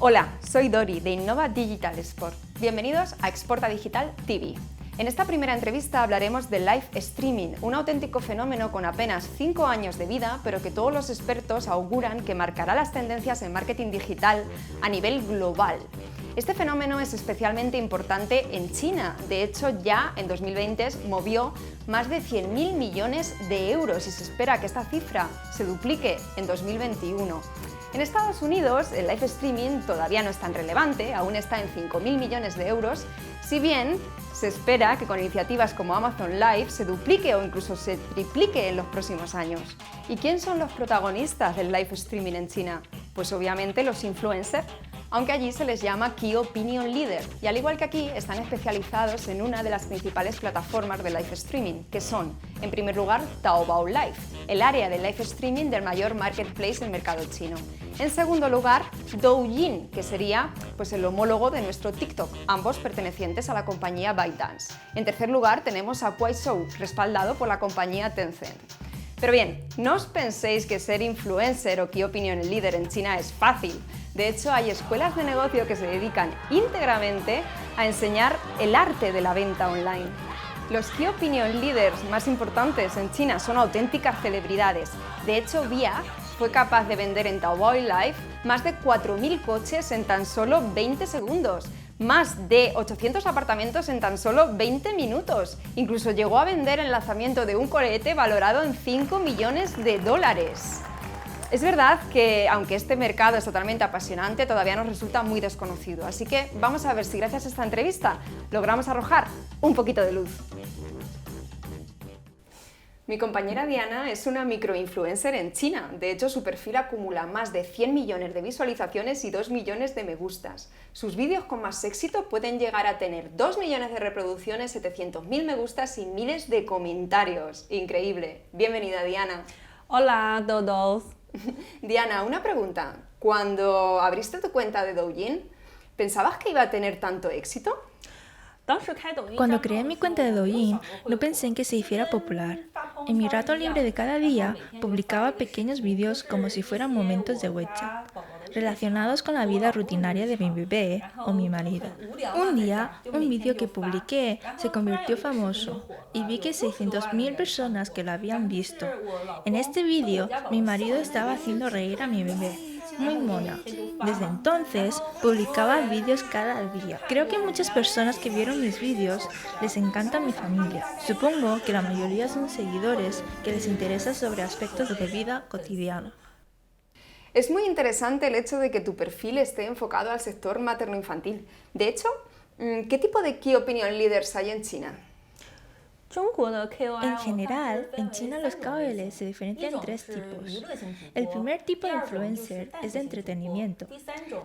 Hola, soy Dori de Innova Digital Sport. Bienvenidos a Exporta Digital TV. En esta primera entrevista hablaremos del live streaming, un auténtico fenómeno con apenas 5 años de vida, pero que todos los expertos auguran que marcará las tendencias en marketing digital a nivel global. Este fenómeno es especialmente importante en China. De hecho, ya en 2020 movió más de 100.000 millones de euros y se espera que esta cifra se duplique en 2021. En Estados Unidos, el live streaming todavía no es tan relevante, aún está en 5.000 millones de euros, si bien se espera que con iniciativas como Amazon Live se duplique o incluso se triplique en los próximos años. ¿Y quién son los protagonistas del live streaming en China? Pues obviamente los influencers, aunque allí se les llama Key Opinion Leader, y al igual que aquí están especializados en una de las principales plataformas de live streaming, que son, en primer lugar, Taobao Live, el área de live streaming del mayor marketplace del mercado chino. En segundo lugar, Douyin, que sería el homólogo de nuestro TikTok, ambos pertenecientes a la compañía ByteDance. En tercer lugar, tenemos a Kuaishou, respaldado por la compañía Tencent. Pero bien, no os penséis que ser influencer o Key Opinion Leader en China es fácil. De hecho, hay escuelas de negocio que se dedican íntegramente a enseñar el arte de la venta online. Los Key Opinion Leaders más importantes en China son auténticas celebridades. De hecho, Via fue capaz de vender en Taobao Live más de 4.000 coches en tan solo 20 segundos, más de 800 apartamentos en tan solo 20 minutos. Incluso llegó a vender el lanzamiento de un cohete valorado en 5 millones de dólares. Es verdad que, aunque este mercado es totalmente apasionante, todavía nos resulta muy desconocido. Así que vamos a ver si gracias a esta entrevista logramos arrojar un poquito de luz. Mi compañera Diana es una microinfluencer en China. De hecho, su perfil acumula más de 100 millones de visualizaciones y 2 millones de me gustas. Sus vídeos con más éxito pueden llegar a tener 2 millones de reproducciones, 700.000 me gustas y miles de comentarios. Increíble. Bienvenida, Diana. Hola a todos. Diana, una pregunta. Cuando abriste tu cuenta de Douyin, ¿pensabas que iba a tener tanto éxito? Cuando creé mi cuenta de Douyin, no pensé en que se hiciera popular. En mi rato libre de cada día, publicaba pequeños vídeos como si fueran momentos de WeChat, relacionados con la vida rutinaria de mi bebé o mi marido. Un día, un vídeo que publiqué se convirtió famoso y vi que 600.000 personas que lo habían visto. En este vídeo, mi marido estaba haciendo reír a mi bebé. Muy mona. Desde entonces, publicaba vídeos cada día. Creo que muchas personas que vieron mis vídeos les encanta mi familia. Supongo que la mayoría son seguidores que les interesa sobre aspectos de vida cotidiana. Es muy interesante el hecho de que tu perfil esté enfocado al sector materno-infantil. De hecho, ¿qué tipo de Key Opinion Leaders hay en China? En general, en China los KOL se diferencian en 3 tipos. El primer tipo de influencer es de entretenimiento.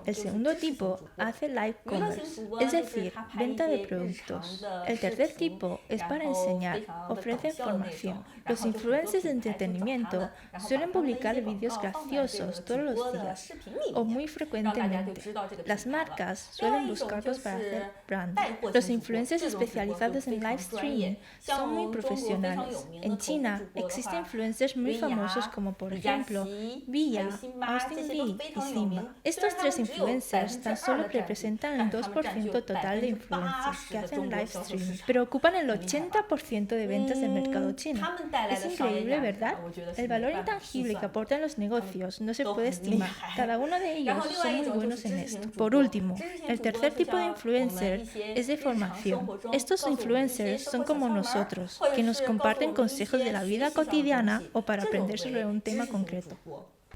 El segundo tipo hace live commerce, es decir, venta de productos. El tercer tipo es para enseñar, ofrece formación. Los influencers de entretenimiento suelen publicar vídeos graciosos todos los días o muy frecuentemente. Las marcas suelen buscarlos para hacer branding. Los influencers especializados en live streaming son muy profesionales. En China existen influencers muy famosos como por ejemplo Via, Austin Lee y Simi. Estos 3 influencers tan solo representan el 2% total de influencers que hacen live streaming, pero ocupan el 80% de ventas del mercado chino. Es increíble, ¿verdad? El valor intangible que aportan los negocios no se puede estimar. Cada uno de ellos son muy buenos en esto. Por último, el tercer tipo de influencer es de formación. Estos influencers son como nosotros, que nos comparten consejos de la vida cotidiana o para aprender sobre un tema concreto.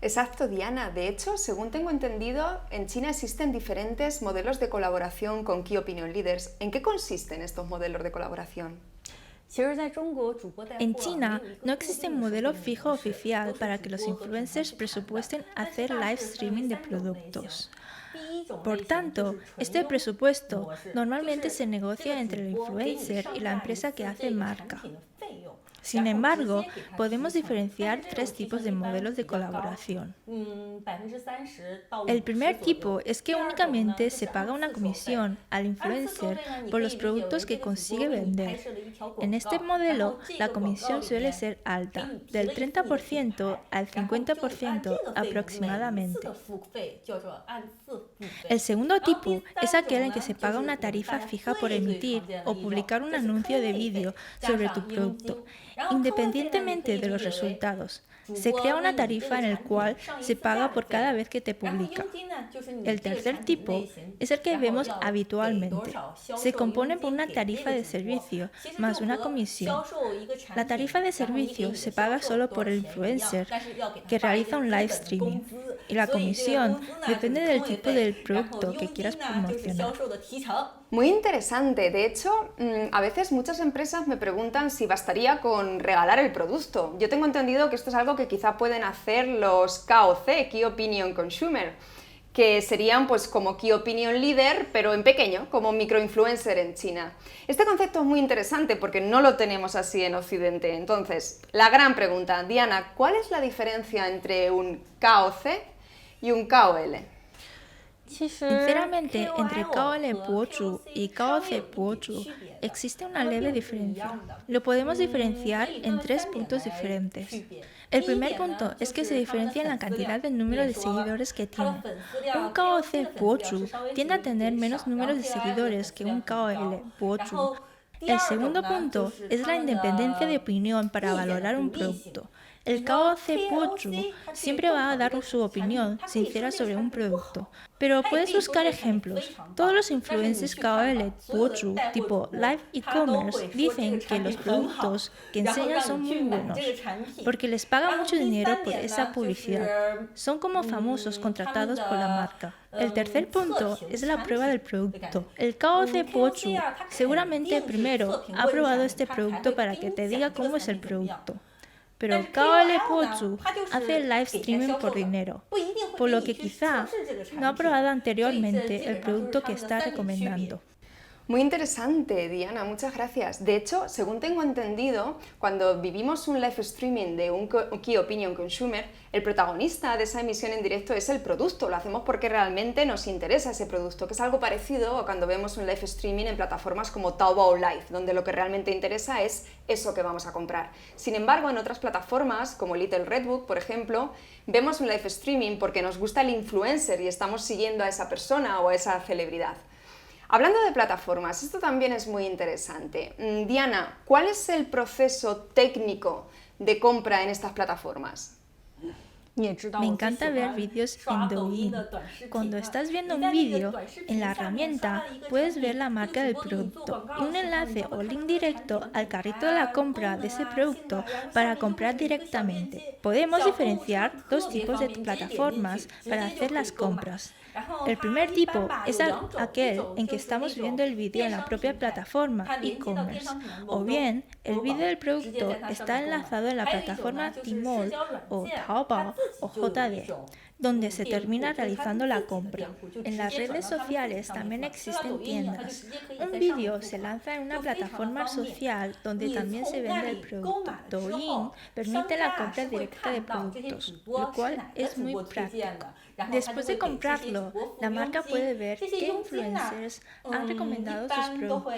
Exacto, Diana. De hecho, según tengo entendido, en China existen diferentes modelos de colaboración con Key Opinion Leaders. ¿En qué consisten estos modelos de colaboración? En China no existe un modelo fijo oficial para que los influencers presupuesten hacer live streaming de productos. Por tanto, este presupuesto normalmente se negocia entre el influencer y la empresa que hace marca. Sin embargo, podemos diferenciar 3 tipos de modelos de colaboración. El primer tipo es que únicamente se paga una comisión al influencer por los productos que consigue vender. En este modelo, la comisión suele ser alta, del 30% al 50% aproximadamente. El segundo tipo es aquel en que se paga una tarifa fija por emitir o publicar un anuncio de vídeo sobre tu producto, independientemente de los resultados. Se crea una tarifa en la cual se paga por cada vez que te publica. El tercer tipo es el que vemos habitualmente. Se compone por una tarifa de servicio más una comisión. La tarifa de servicio se paga solo por el influencer que realiza un live streaming y la comisión depende del tipo del producto que quieras promocionar. Muy interesante. De hecho, a veces muchas empresas me preguntan si bastaría con regalar el producto. Yo tengo entendido que esto es algo que quizá pueden hacer los KOC, Key Opinion Consumer, que serían pues como Key Opinion Leader, pero en pequeño, como microinfluencer en China. Este concepto es muy interesante porque no lo tenemos así en Occidente. Entonces, la gran pregunta, Diana, ¿cuál es la diferencia entre un KOC y un KOL? Sinceramente, entre KOL 博主 y KOC 博主 existe una leve diferencia. Lo podemos diferenciar en 3 puntos diferentes. El primer punto es que se diferencia en la cantidad de número de seguidores que tiene. Un KOC 博主 tiende a tener menos números de seguidores que un KOL 博主. El segundo punto es la independencia de opinión para valorar un producto. El KOC 博主 siempre va a dar su opinión sincera sobre un producto, pero puedes buscar ejemplos. Todos los influencers KOL 博主 tipo live e-commerce dicen que los productos que enseñan son muy buenos, porque les pagan mucho dinero por esa publicidad. Son como famosos contratados por la marca. El tercer punto es la prueba del producto. El KOC 博主 seguramente primero ha probado este producto para que te diga cómo es el producto. Pero KOL 博主 hace el live streaming por dinero, por lo que quizá no ha probado anteriormente el producto que está recomendando. Muy interesante, Diana, muchas gracias. De hecho, según tengo entendido, cuando vivimos un live streaming de un Key Opinion Consumer, el protagonista de esa emisión en directo es el producto. Lo hacemos porque realmente nos interesa ese producto, que es algo parecido a cuando vemos un live streaming en plataformas como Taobao Live, donde lo que realmente interesa es eso que vamos a comprar. Sin embargo, en otras plataformas, como Little Red Book, por ejemplo, vemos un live streaming porque nos gusta el influencer y estamos siguiendo a esa persona o a esa celebridad. Hablando de plataformas, esto también es muy interesante. Diana, ¿cuál es el proceso técnico de compra en estas plataformas? Me encanta ver vídeos en Douyin. Cuando estás viendo un vídeo, en la herramienta puedes ver la marca del producto y un enlace o link directo al carrito de la compra de ese producto para comprar directamente. Podemos diferenciar 2 tipos de plataformas para hacer las compras. El primer tipo es aquel en que estamos viendo el vídeo en la propia plataforma e-commerce, o bien el vídeo del producto está enlazado en la plataforma Tmall o Taobao o JD, donde se termina realizando la compra. En las redes sociales también existen tiendas. Un vídeo se lanza en una plataforma social donde también se vende el producto. Douyin permite la compra directa de productos, lo cual es muy práctico. Después de comprarlo, la marca puede ver qué influencers han recomendado sus productos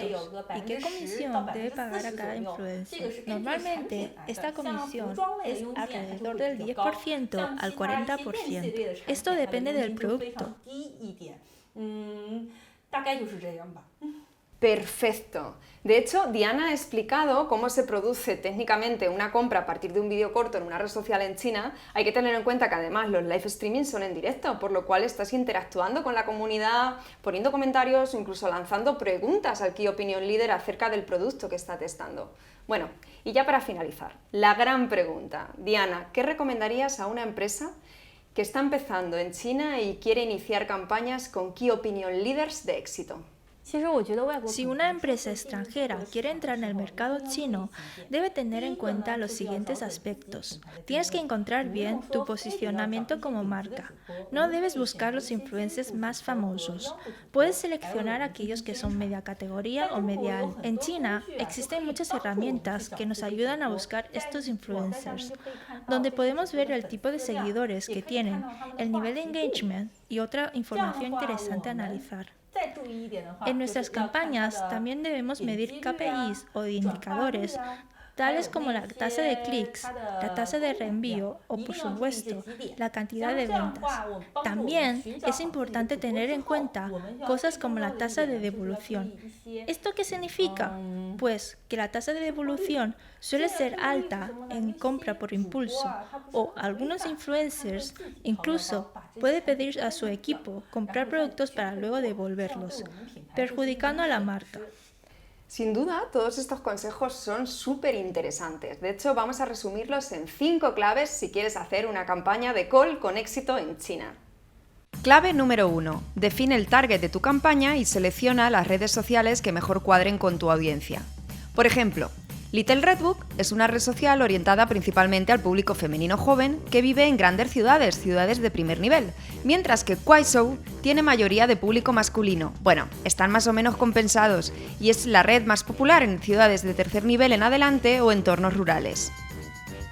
y qué comisión debe pagar a cada influencer. Normalmente, esta comisión es alrededor del 10% al 40%. Esto depende del producto. Perfecto. De hecho, Diana ha explicado cómo se produce técnicamente una compra a partir de un vídeo corto en una red social en China. Hay que tener en cuenta que además los live streaming son en directo, por lo cual estás interactuando con la comunidad, poniendo comentarios o incluso lanzando preguntas al Key Opinion Leader acerca del producto que está testando. Bueno, y ya para finalizar, la gran pregunta. Diana, ¿qué recomendarías a una empresa que está empezando en China y quiere iniciar campañas con Key Opinion Leaders de éxito? Si una empresa extranjera quiere entrar en el mercado chino, debe tener en cuenta los siguientes aspectos. Tienes que encontrar bien tu posicionamiento como marca. No debes buscar los influencers más famosos. Puedes seleccionar aquellos que son media categoría o media alta. En China existen muchas herramientas que nos ayudan a buscar estos influencers, donde podemos ver el tipo de seguidores que tienen, el nivel de engagement y otra información interesante a analizar. En nuestras campañas también debemos medir KPIs o indicadores, tales como la tasa de clics, la tasa de reenvío o, por supuesto, la cantidad de ventas. También es importante tener en cuenta cosas como la tasa de devolución. ¿Esto qué significa? Pues que la tasa de devolución suele ser alta en compra por impulso, o algunos influencers incluso pueden pedir a su equipo comprar productos para luego devolverlos, perjudicando a la marca. Sin duda, todos estos consejos son súper interesantes. De hecho, vamos a resumirlos en 5 claves si quieres hacer una campaña de call con éxito en China. Clave número 1. Define el target de tu campaña y selecciona las redes sociales que mejor cuadren con tu audiencia. Por ejemplo, Little Red Book es una red social orientada principalmente al público femenino joven que vive en grandes ciudades de primer nivel, mientras que Kuaishou tiene mayoría de público masculino. Bueno, están más o menos compensados y es la red más popular en ciudades de tercer nivel en adelante o entornos rurales.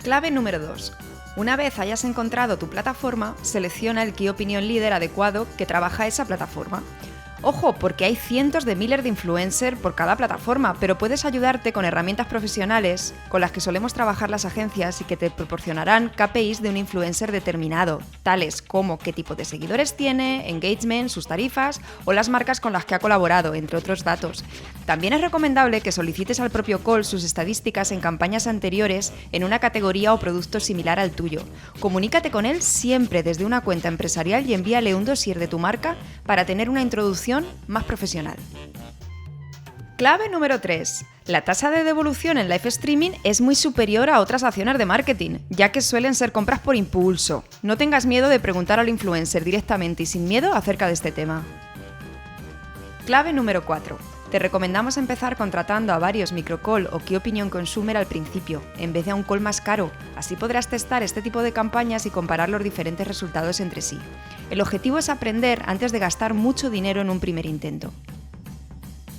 Clave número 2. Una vez hayas encontrado tu plataforma, selecciona el Key Opinion Leader adecuado que trabaja esa plataforma. Ojo, porque hay cientos de miles de influencers por cada plataforma, pero puedes ayudarte con herramientas profesionales con las que solemos trabajar las agencias y que te proporcionarán KPIs de un influencer determinado, tales como qué tipo de seguidores tiene, engagement, sus tarifas o las marcas con las que ha colaborado, entre otros datos. También es recomendable que solicites al propio call sus estadísticas en campañas anteriores en una categoría o producto similar al tuyo. Comunícate con él siempre desde una cuenta empresarial y envíale un dossier de tu marca para tener una introducción más profesional. Clave número 3. La tasa de devolución en live streaming es muy superior a otras acciones de marketing, ya que suelen ser compras por impulso. No tengas miedo de preguntar al influencer directamente y sin miedo acerca de este tema. Clave número 4. Te recomendamos empezar contratando a varios microcall o Key Opinion Consumer al principio, en vez de a un call más caro. Así podrás testar este tipo de campañas y comparar los diferentes resultados entre sí. El objetivo es aprender antes de gastar mucho dinero en un primer intento.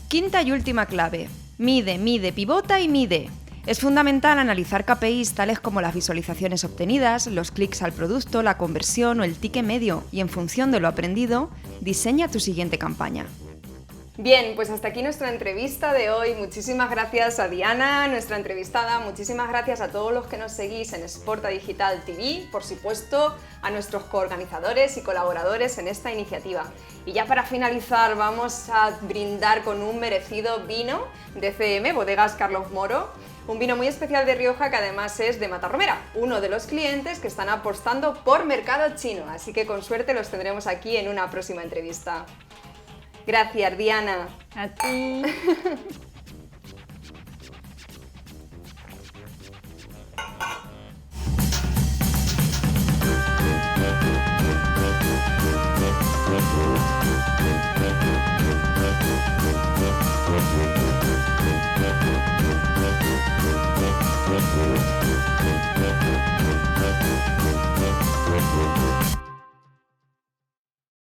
Quinta y última clave. Mide, pivota y mide. Es fundamental analizar KPIs tales como las visualizaciones obtenidas, los clics al producto, la conversión o el ticket medio, y en función de lo aprendido, diseña tu siguiente campaña. Bien, pues hasta aquí nuestra entrevista de hoy. Muchísimas gracias a Diana, nuestra entrevistada. Muchísimas gracias a todos los que nos seguís en Exporta Digital TV. Por supuesto, a nuestros coorganizadores y colaboradores en esta iniciativa. Y ya para finalizar, vamos a brindar con un merecido vino de CM, Bodegas Carlos Moro. Un vino muy especial de Rioja que además es de Matarromera, uno de los clientes que están apostando por mercado chino. Así que con suerte los tendremos aquí en una próxima entrevista. Gracias, Diana. A ti.